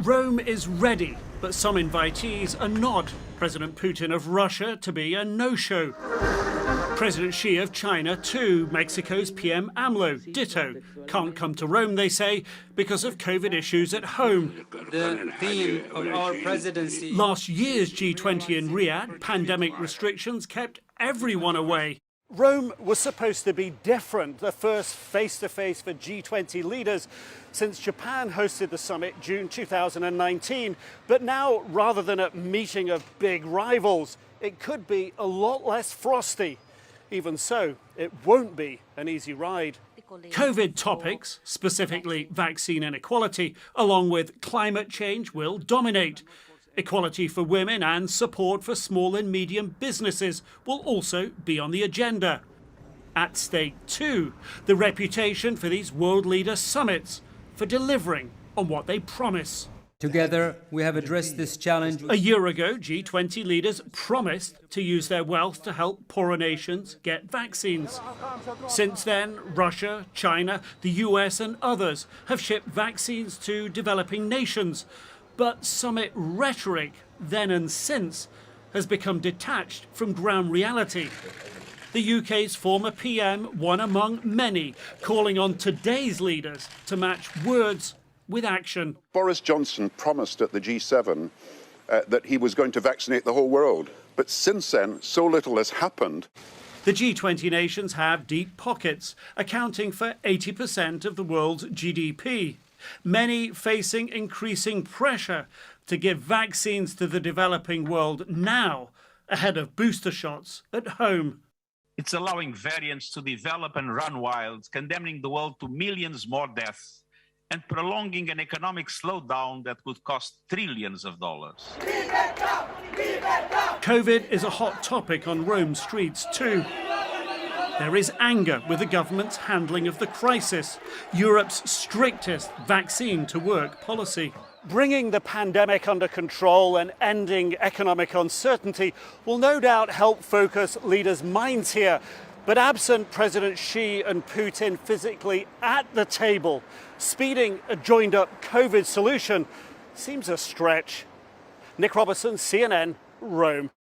Rome is ready, but some invitees are not. President Putin of Russia to be a no-show. President Xi of China too. Mexico's PM AMLO, ditto. Can't come to Rome, they say, because of COVID issues at home. The theme of our presidency. Last year's G20 in Riyadh, pandemic restrictions kept everyone away. Rome was supposed to be different, the first face-to-face for G20 leaders since Japan hosted the summit June 2019. But now, rather than a meeting of big rivals, it could be a lot less frosty. Even so, it won't be an easy ride. COVID topics, specifically vaccine inequality, along with climate change, will dominate. Equality for women and support for small and medium businesses will also be on the agenda. At stake too, the reputation for these world leader summits for delivering on what they promise. Together, we have addressed this challenge. A year ago, G20 leaders promised to use their wealth to help poorer nations get vaccines. Since then, Russia, China, the US and others have shipped vaccines to developing nations. But summit rhetoric, then and since, has become detached from ground reality. The UK's former PM, one among many, calling on today's leaders to match words with action. Boris Johnson promised at the G7 that he was going to vaccinate the whole world. But since then, so little has happened. The G20 nations have deep pockets, accounting for 80% of the world's GDP. Many facing increasing pressure to give vaccines to the developing world now, ahead of booster shots at home. It's allowing variants to develop and run wild, condemning the world to millions more deaths and prolonging an economic slowdown that could cost trillions of dollars. COVID is a hot topic on Rome streets too. There is anger with the government's handling of the crisis, Europe's strictest vaccine-to-work policy. Bringing the pandemic under control and ending economic uncertainty will no doubt help focus leaders' minds here. But absent President Xi and Putin physically at the table, speeding a joined-up COVID solution seems a stretch. Nick Robertson, CNN, Rome.